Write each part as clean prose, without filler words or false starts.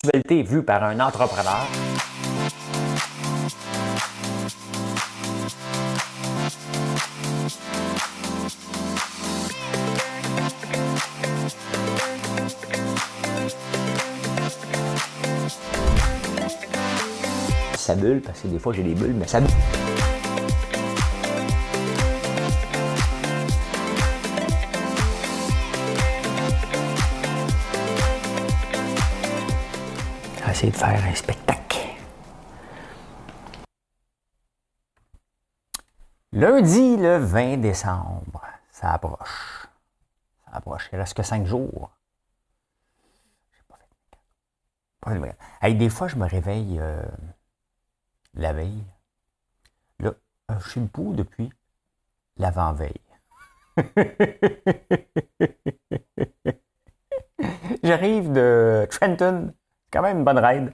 L'actualité vue par un entrepreneur. Ça bulle, parce que des fois j'ai des bulles, mais ça bulle. Essayer de faire un spectacle. Lundi, le 20 décembre, ça approche. Ça approche. Il ne reste que 5 jours. J'ai pas fait. Hey, des fois, je me réveille la veille. Là, je suis debout depuis l'avant-veille. J'arrive de Trenton. C'est quand même une bonne ride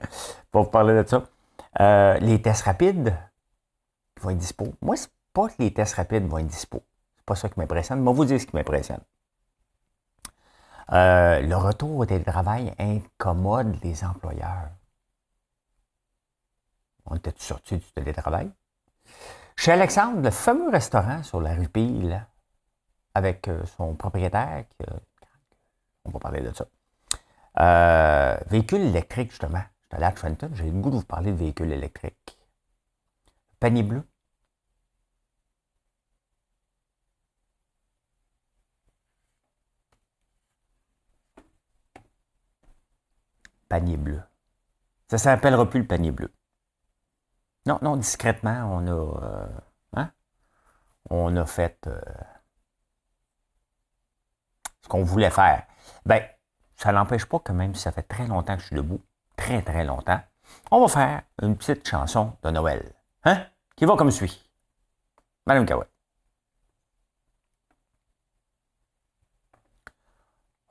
pour vous parler de ça. Les tests rapides vont être dispo. Moi, c'est pas que les tests rapides vont être dispo. C'est pas ça qui m'impressionne. Mais on va vous dire ce qui m'impressionne. Le retour au télétravail incommode les employeurs. On était sortis du télétravail. Chez Alexandre, le fameux restaurant sur la rue Pile, avec son propriétaire, on va parler de ça. Véhicule électrique, justement. J'étais allé à Trenton, j'ai le goût de vous parler de véhicules électriques. Panier bleu. Panier bleu. Ça ne s'appellera plus le panier bleu. Non, non, discrètement, on a fait ce qu'on voulait faire. Ben, ça n'empêche pas que même si ça fait très longtemps que je suis debout, très très longtemps, on va faire une petite chanson de Noël. Hein? Qui va comme suit. Madame Cahouette.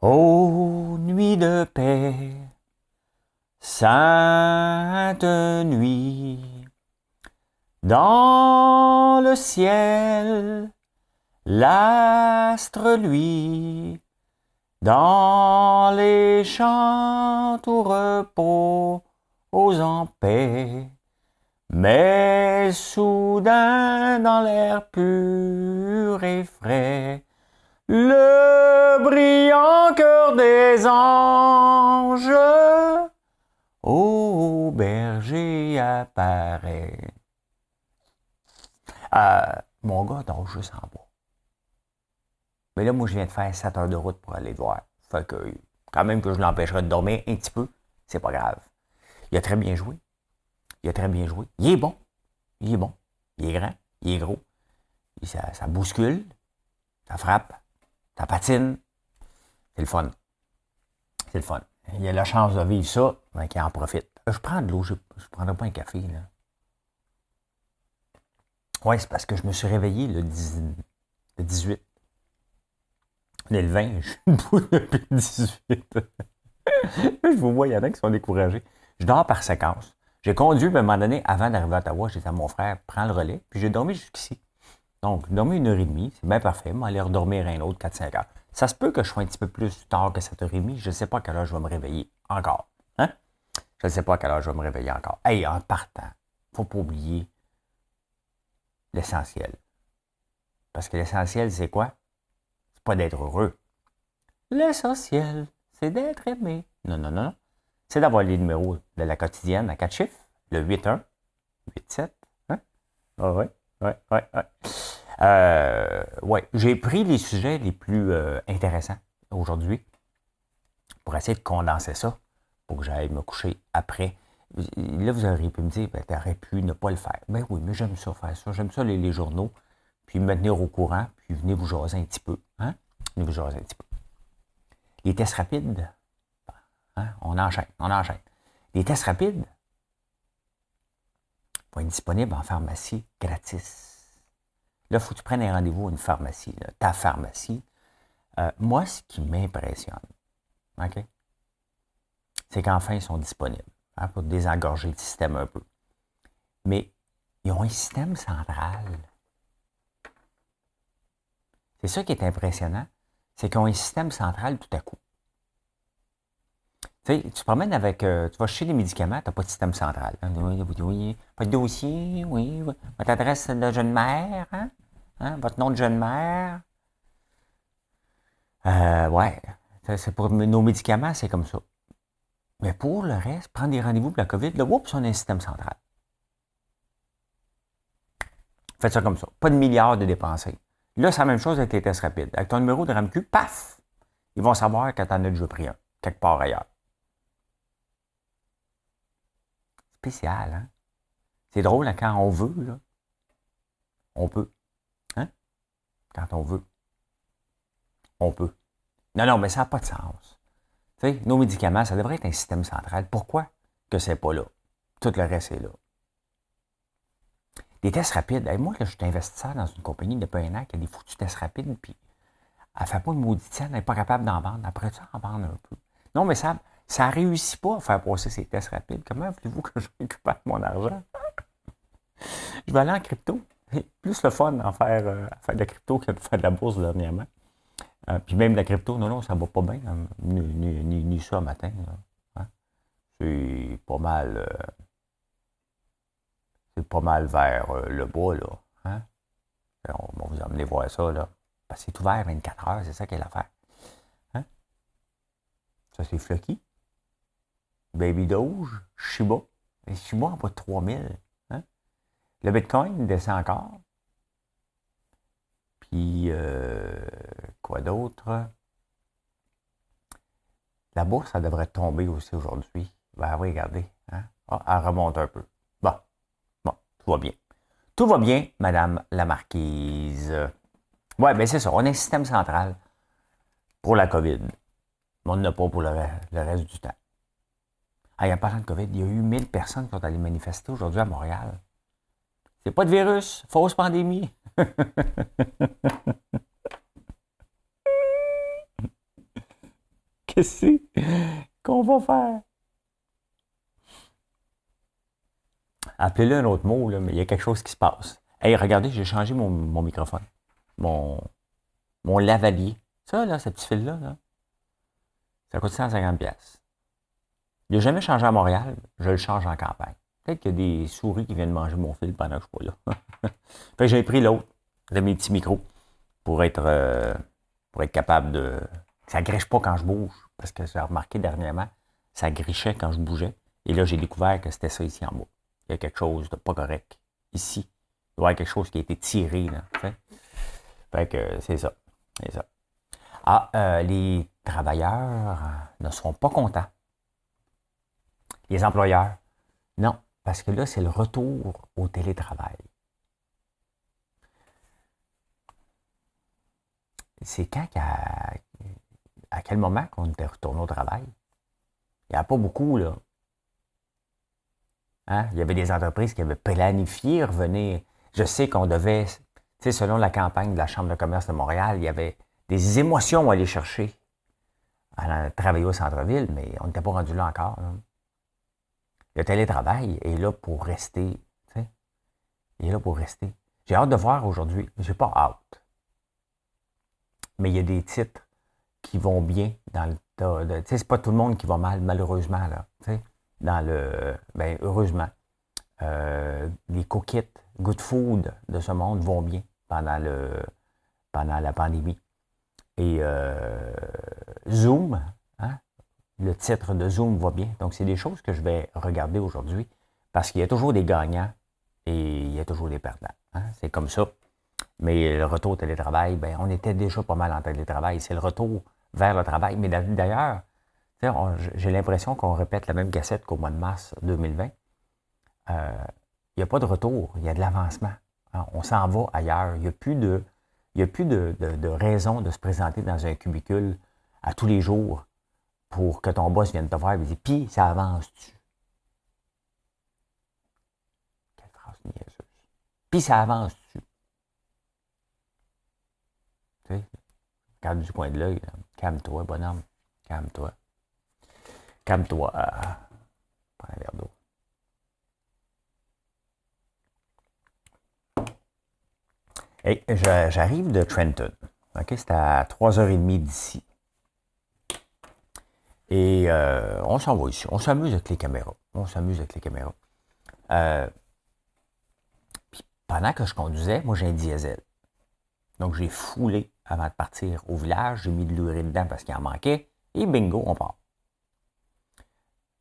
Ô nuit de paix, sainte nuit, dans le ciel, l'astre luit, dans les champs tout repos en paix. Mais soudain dans l'air pur et frais, le brillant cœur des anges au berger apparaît. Mon gars dort juste en bas. Mais là, moi, je viens de faire 7 heures de route pour aller le voir. Fait que, quand même que je l'empêcherai de dormir un petit peu, c'est pas grave. Il a très bien joué. Il a très bien joué. Il est bon. Il est bon. Il est grand. Il est gros. Ça bouscule. Ça frappe. Ça patine. C'est le fun. C'est le fun. Il a la chance de vivre ça, ben, qu'il en profite. Je prends de l'eau. Je ne prendrai pas un café, là. Oui, c'est parce que je me suis réveillé le 18. Le 20, je suis debout depuis le 18. Je vous vois, il y en a qui sont découragés. Je dors par séquence. J'ai conduit, à un moment donné, avant d'arriver à Ottawa, j'ai dit à mon frère, prends le relais, puis j'ai dormi jusqu'ici. Donc, j'ai dormi 1h30, c'est bien parfait, mais aller redormir un autre 4-5 heures. Ça se peut que je sois un petit peu plus tard que 7h30, je ne sais pas à quelle heure je vais me réveiller encore. Hein? Je ne sais pas à quelle heure je vais me réveiller encore. Hey, en partant, il ne faut pas oublier l'essentiel. Parce que l'essentiel, c'est quoi? C'est pas d'être heureux. L'essentiel, c'est d'être aimé. Non, non, non, non. C'est d'avoir les numéros de la quotidienne à 4 chiffres, le 8-1, 8-7. Hein? Ah ouais, ouais, ouais, ouais. Ouais, j'ai pris les sujets les plus intéressants aujourd'hui pour essayer de condenser ça pour que j'aille me coucher après. Là, vous auriez pu me dire, ben, tu aurais pu ne pas le faire. Ben oui, mais j'aime ça faire ça. J'aime ça les journaux, puis me tenir au courant, puis venez vous jaser un petit peu. Hein? Venez vous jaser un petit peu. Les tests rapides, hein? On enchaîne. Les tests rapides vont être disponibles en pharmacie gratis. Là, il faut que tu prennes un rendez-vous à une pharmacie, là, ta pharmacie. Moi, ce qui m'impressionne, OK, c'est qu'enfin, ils sont disponibles, hein, pour désengorger le système un peu. Mais ils ont un système central. C'est ça qui est impressionnant, c'est qu'ils ont un système central tout à coup. Tu sais, tu te promènes avec, tu vas chercher des médicaments, tu n'as pas de système central. Hein? Oui, oui, oui. Pas de dossier, oui, oui. Votre adresse de jeune mère, hein? Hein? Votre nom de jeune mère. Ouais, c'est pour nos médicaments, c'est comme ça. Mais pour le reste, prendre des rendez-vous pour la COVID, là, oups, on a un système central. Faites ça comme ça. Pas de milliards de dépensés. Là, c'est la même chose avec les tests rapides. Avec ton numéro de RAMQ, paf! Ils vont savoir que tu en as déjà pris un, quelque part ailleurs. Spécial, hein? C'est drôle, hein, quand on veut, là, on peut. Hein? Quand on veut, on peut. Non, non, mais ça n'a pas de sens. Tu sais, nos médicaments, ça devrait être un système central. Pourquoi que c'est pas là? Tout le reste est là. Des tests rapides. Hey, moi, là, je suis investisseur dans une compagnie depuis un an qui a des foutus tests rapides, puis elle ne fait pas de maudite scène, elle n'est pas capable d'en vendre. Après ça, en vendre un peu. Non, mais ça ne réussit pas à faire passer ces tests rapides. Comment voulez-vous que je récupère mon argent? Je vais aller en crypto. C'est plus le fun à faire de la crypto que de faire de la bourse dernièrement. Puis même la crypto, non, non, ça va pas bien. Hein, ni ça matin. Hein. C'est pas mal. C'est pas mal vers le bas, là. Hein? On va vous emmener voir ça, là. Parce que c'est ouvert 24 heures, c'est ça qu'est l'affaire. Hein? Ça, c'est Flocky. Baby Doge, Shiba. Et Shiba en bas de 3000. Hein? Le Bitcoin descend encore. Puis, quoi d'autre? La bourse, ça devrait tomber aussi aujourd'hui. Ben oui, regardez. Hein? Ah, elle remonte un peu. Bon, tout va bien. Tout va bien, Madame la Marquise. Oui, bien c'est ça. On a un système central pour la COVID. Mais on n'en a pas pour le reste du temps. Ah, en parlant de COVID, il y a eu 1000 personnes qui sont allées manifester aujourd'hui à Montréal. C'est pas de virus, fausse pandémie. Qu'est-ce qu'on va faire? Appelez-le un autre mot, là, mais il y a quelque chose qui se passe. Hey, regardez, j'ai changé mon microphone. Mon lavalier. Ça, là, ce petit fil-là, là, ça coûte 150$. Il n'a jamais changé à Montréal, je le change en campagne. Peut-être qu'il y a des souris qui viennent manger mon fil pendant que je ne suis pas là. Fait que j'ai pris l'autre, de mes petits micros, pour être capable de... Ça ne griche pas quand je bouge, parce que j'ai remarqué dernièrement, ça grichait quand je bougeais. Et là, j'ai découvert que c'était ça ici en bas. Il y a quelque chose de pas correct ici. Il doit y avoir quelque chose qui a été tiré, là. Fait que c'est ça. C'est ça. Ah, les travailleurs ne seront pas contents. Les employeurs, non, parce que là, c'est le retour au télétravail. C'est à quel moment qu'on était retourné au travail? Il n'y a pas beaucoup, là. Hein? Il y avait des entreprises qui avaient planifié revenir. Je sais qu'on devait, tu sais, selon la campagne de la Chambre de commerce de Montréal, il y avait des émotions à aller chercher à travailler au centre-ville, mais on n'était pas rendu là encore. Là. Le télétravail est là pour rester. Tu sais. Il est là pour rester. J'ai hâte de voir aujourd'hui. J'ai pas hâte. Mais il y a des titres qui vont bien dans le tas de. Tu sais, c'est pas tout le monde qui va mal, malheureusement, là. Tu sais, dans le. Ben, heureusement. Les cookits, Good Food de ce monde vont bien pendant la pandémie. Et Zoom, hein, le titre de Zoom va bien. Donc, c'est des choses que je vais regarder aujourd'hui parce qu'il y a toujours des gagnants et il y a toujours des perdants. Hein. C'est comme ça. Mais le retour au télétravail, ben, on était déjà pas mal en télétravail. C'est le retour vers le travail. Mais d'ailleurs, j'ai l'impression qu'on répète la même cassette qu'au mois de mars 2020. Il n'y a pas de retour, il y a de l'avancement. Hein. On s'en va ailleurs. Il n'y a plus de raison de se présenter dans un cubicule à tous les jours pour que ton boss vienne te voir et dise « Puis, ça avance-tu? » Quelle phrase niaiseuse. « Puis, ça avance-tu? » Tu sais, regarde du coin de l'œil. Calme-toi, bonhomme. Calme-toi. Calme-toi. Prends un verre d'eau. Hey, j'arrive de Trenton. Okay? C'est à 3h30 d'ici. Et on s'en va ici. On s'amuse avec les caméras. On s'amuse avec les caméras. Puis pendant que je conduisais, moi j'ai un diesel. Donc j'ai foulé avant de partir au village. J'ai mis de l'urine dedans parce qu'il en manquait. Et bingo, on part.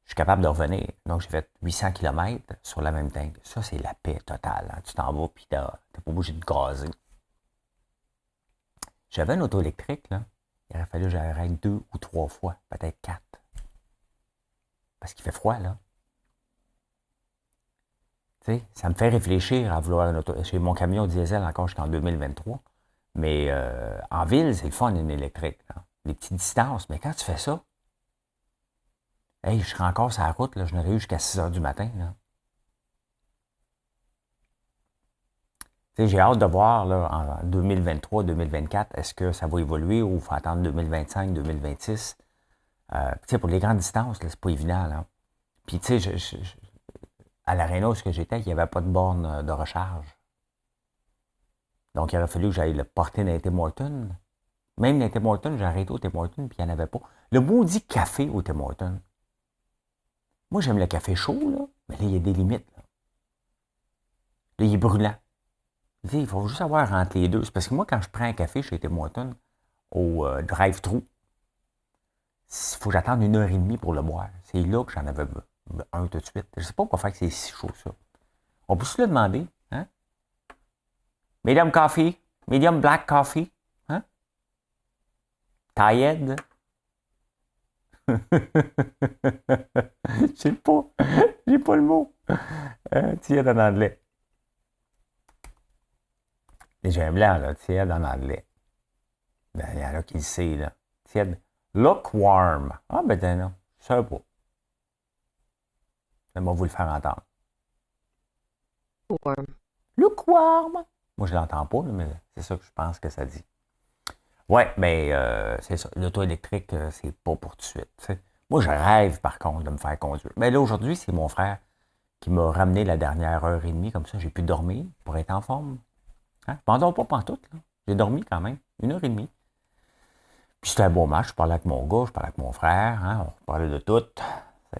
Je suis capable de revenir. Donc j'ai fait 800 km sur la même tank. Ça, c'est la paix totale. Hein. Tu t'en vas puis t'es pas obligé de gazer. J'avais une auto électrique, là. Il aurait fallu que j'arrête 2 ou 3 fois, peut-être 4. Parce qu'il fait froid, là. Tu sais, ça me fait réfléchir à vouloir une auto. J'ai mon camion diesel encore jusqu'en 2023. Mais en ville, c'est le fun, une électrique. Là. Les petites distances. Mais quand tu fais ça, hey, je serais encore sur la route, là, je n'aurais eu jusqu'à 6 heures du matin. Là. Tu sais, j'ai hâte de voir là, en 2023-2024, est-ce que ça va évoluer ou il faut attendre 2025-2026. Tu sais, pour les grandes distances, là, c'est pas évident. Là. Puis, tu sais, à l'aréna où j'étais, il n'y avait pas de borne de recharge. Donc, il aurait fallu que j'aille le porter dans les Tim Hortons. Même dans les Tim Hortons, j'ai arrêté au Tim Hortons, puis il n'y en avait pas. Le maudit café au Tim Hortons. Moi, j'aime le café chaud, là, mais là, il y a des limites. Là, il est brûlant. Tu sais, il faut juste avoir entre les deux. C'est parce que moi, quand je prends un café chez Tim Hortons, au drive-thru, il faut que j'attende 1 heure et demie pour le boire. C'est là que j'en avais un tout de suite. Je ne sais pas pourquoi faire que c'est si chaud, ça. On peut se le demander, hein? Medium coffee, medium black coffee, hein? Tired. Je sais pas. J'ai pas le mot. Tiède en anglais. J'ai un blanc, là. Tiède en anglais. Ben, il y en a qui le savent, là. Tiède. Lukewarm. Ah, ben, non. Je sais pas. J'aimerais vous le faire entendre. Warm. Lukewarm. Moi, je l'entends pas, là, mais c'est ça que je pense que ça dit. Ouais, mais c'est ça. L'auto électrique, c'est pas pour tout de suite. T'sais. Moi, je rêve, par contre, de me faire conduire. Mais là, aujourd'hui, c'est mon frère qui m'a ramené la dernière heure et demie. Comme ça, j'ai pu dormir pour être en forme. Hein? Je m'endors pas pantoute, là. J'ai dormi quand même, 1 heure et demie. Puis c'était un beau match. Je parlais avec mon gars, je parlais avec mon frère. Hein? On parlait de tout.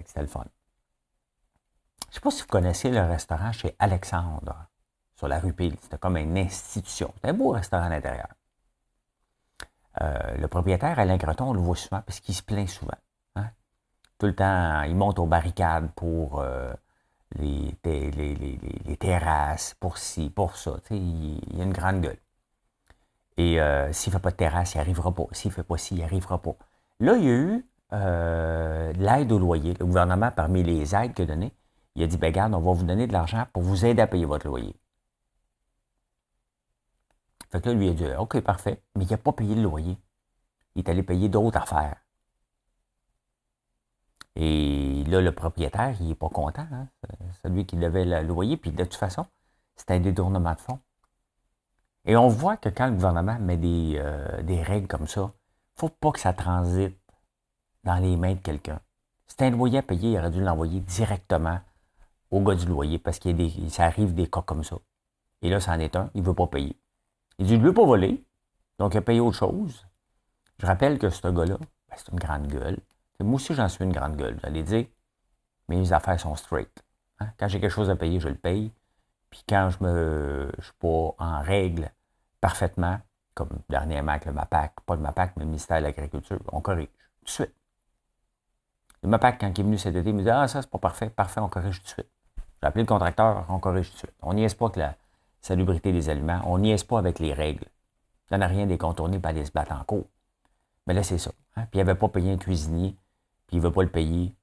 C'était le fun. Je sais pas si vous connaissez le restaurant chez Alexandre, sur la rue Pile. C'était comme une institution. C'était un beau restaurant à l'intérieur. Le propriétaire, Alain Creton, on le voit souvent parce qu'il se plaint souvent. Hein? Tout le temps, il monte aux barricades pour les terrasses, pour ci, pour ça. Il a une grande gueule. Et s'il ne fait pas de terrasse, il n'y arrivera pas. S'il ne fait pas ci, il n'y arrivera pas. Là, il y a eu l'aide au loyer. Le gouvernement, parmi les aides qu'il a données, il a dit, ben regarde, on va vous donner de l'argent pour vous aider à payer votre loyer. Fait que là, lui, il a dit, OK, parfait, mais il n'a pas payé le loyer. Il est allé payer d'autres affaires. Et là, le propriétaire, il n'est pas content. Hein? C'est lui qui devait le loyer. Puis de toute façon, c'est un détournement de fonds. Et on voit que quand le gouvernement met des règles comme ça, il ne faut pas que ça transite dans les mains de quelqu'un. Si c'est un loyer à payer, il aurait dû l'envoyer directement au gars du loyer parce qu'il ça arrive des cas comme ça. Et là, c'en est un, il ne veut pas payer. Il dit, je ne veux pas voler, donc il a payé autre chose. Je rappelle que ce gars-là, ben, c'est une grande gueule. Moi aussi, j'en suis une grande gueule. Vous allez dire, mes affaires sont straight. Hein? Quand j'ai quelque chose à payer, je le paye. Puis quand je suis pas en règle parfaitement, comme dernièrement avec le MAPAC, pas le MAPAC, mais le ministère de l'Agriculture, on corrige tout de suite. Le MAPAC, quand il est venu cet été, il me dit, ah, ça, c'est pas parfait, parfait, on corrige tout de suite. J'ai appelé le contracteur, on corrige tout de suite. On niaise pas que la salubrité des aliments, on niaise pas avec les règles. Il n'y en a rien des contournés pour aller se battre en cours. Mais là, c'est ça. Hein? Puis il n'avait pas payé un cuisinier, puis il ne veut pas le payer.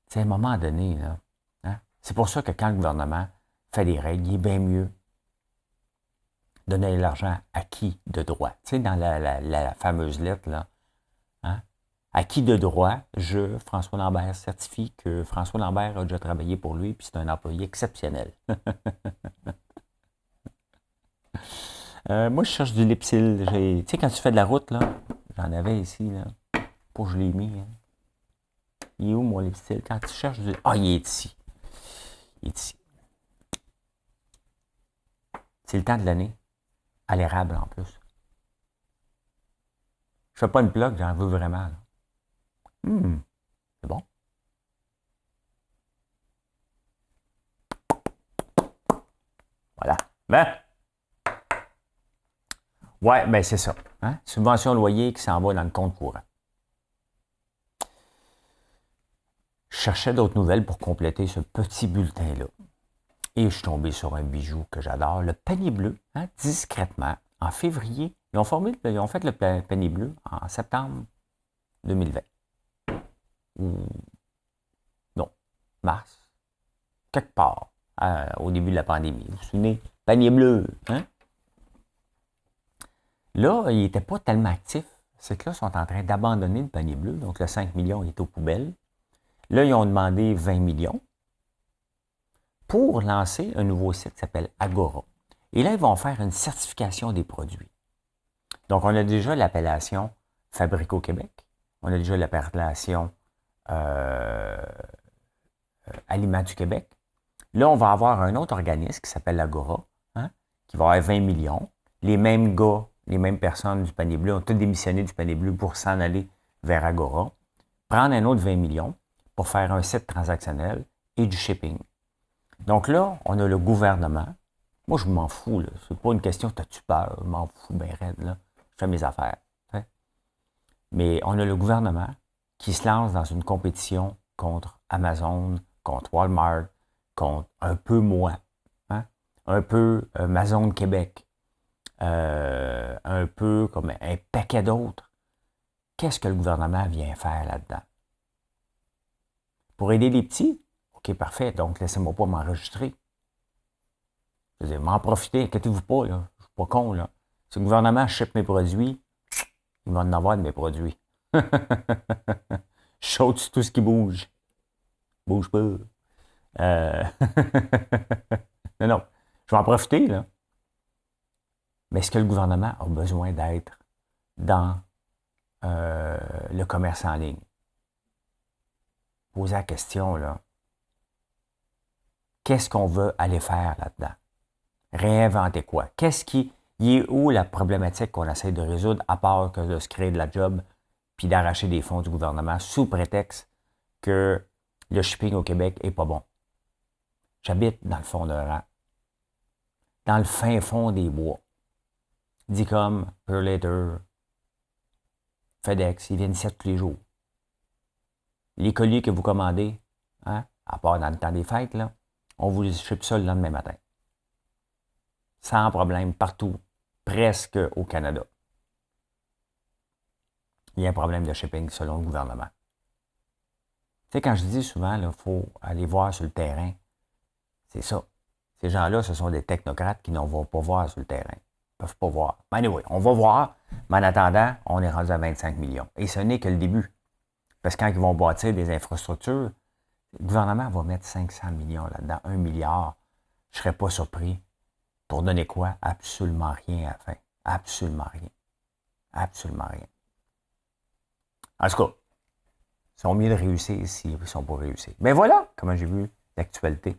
C'est à un moment donné, là. Hein? C'est pour ça que quand le gouvernement fait des règles, il est bien mieux donner l'argent à qui de droit. Tu sais, dans la fameuse lettre, là, hein? À qui de droit, François Lambert, certifie que François Lambert a déjà travaillé pour lui, puis c'est un employé exceptionnel. Moi, je cherche du Lipsil. Tu sais, quand tu fais de la route, là, j'en avais ici, là. Pas que je l'ai mis. Hein. Il est où mon Lipsil? Quand tu cherches du... Ah, il est ici. Il est ici. C'est le temps de l'année. À l'érable, en plus. Je fais pas une plug, j'en veux vraiment. Là. C'est bon? Voilà. Ben, ouais, ben c'est ça. Hein? Subvention loyer qui s'en va dans le compte courant. Je cherchais d'autres nouvelles pour compléter ce petit bulletin-là. Et je suis tombé sur un bijou que j'adore, le panier bleu, hein, discrètement, en février. Ils ont fait le panier bleu en septembre 2020. Ou non, mars. Quelque part, au début de la pandémie. Vous vous souvenez? Panier bleu, hein? Là, il n'était pas tellement actif. C'est que là, ils sont en train d'abandonner le panier bleu. Donc, le 5 millions est aux poubelles. Là, ils ont demandé 20 millions pour lancer un nouveau site qui s'appelle Agora. Et là, ils vont faire une certification des produits. Donc, on a déjà l'appellation Fabrique au Québec. On a déjà l'appellation Aliments du Québec. Là, on va avoir un autre organisme qui s'appelle Agora, hein, qui va avoir 20 millions. Les mêmes gars, les mêmes personnes du panier bleu ont tous démissionné du panier bleu pour s'en aller vers Agora. Prendre un autre 20 millions pour faire un site transactionnel et du shipping. Donc là, on a le gouvernement. Moi, je m'en fous, là. C'est pas une question, t'as-tu peur? Je m'en fous bien raide, là. Je fais mes affaires. Hein? Mais on a le gouvernement qui se lance dans une compétition contre Amazon, contre Walmart, contre un peu moi, hein? Un peu Amazon Québec, un peu comme un paquet d'autres. Qu'est-ce que le gouvernement vient faire là-dedans? Pour aider les petits? OK, parfait. Donc, laissez-moi pas m'enregistrer. Je veux dire, m'en profiter. Inquiétez-vous pas, là. Je suis pas con, là. Si le gouvernement achète mes produits, il va en avoir de mes produits. Je saute sur tout ce qui bouge. Bouge pas. Non, non. Je vais en profiter, là. Mais est-ce que le gouvernement a besoin d'être dans le commerce en ligne? Posez la question, là. Qu'est-ce qu'on veut aller faire là-dedans? Réinventer quoi? Il est où la problématique qu'on essaie de résoudre, à part que de se créer de la job puis d'arracher des fonds du gouvernement sous prétexte que le shipping au Québec est pas bon? J'habite dans le fond d'un rang, dans le fin fond des bois. Dit comme Purlater, FedEx, ils viennent ici tous les jours. Les colis que vous commandez, hein, à part dans le temps des fêtes, là, on vous les ship ça le lendemain matin. Sans problème, partout, presque au Canada. Il y a un problème de shipping selon le gouvernement. Tu sais, quand je dis souvent, il faut aller voir sur le terrain, c'est ça. Ces gens-là, ce sont des technocrates qui n'en vont pas voir sur le terrain. Ils ne peuvent pas voir. Mais anyway, on va voir, mais en attendant, on est rendu à 25 millions. Et ce n'est que le début. Parce que quand ils vont bâtir des infrastructures, le gouvernement va mettre 500 millions là-dedans, 1 milliard. Je ne serais pas surpris. Pour donner quoi? Absolument rien à la fin. Absolument rien. Absolument rien. En tout cas, ils sont mieux de réussir s'ils ne sont pas réussis. Mais voilà comment j'ai vu l'actualité.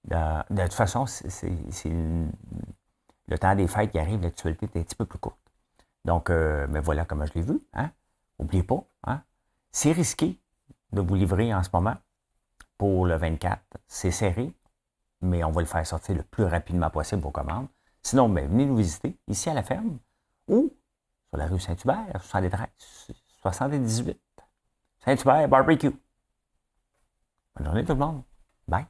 De toute façon, c'est le temps des fêtes qui arrive, l'actualité est un petit peu plus courte. Donc, mais voilà comment je l'ai vu. Hein? N'oubliez pas, hein? C'est risqué de vous livrer en ce moment pour le 24. C'est serré, mais on va le faire sortir le plus rapidement possible vos commandes. Sinon, ben, venez nous visiter ici à la ferme ou sur la rue Saint-Hubert, 78. Saint-Hubert Barbecue. Bonne journée tout le monde. Bye.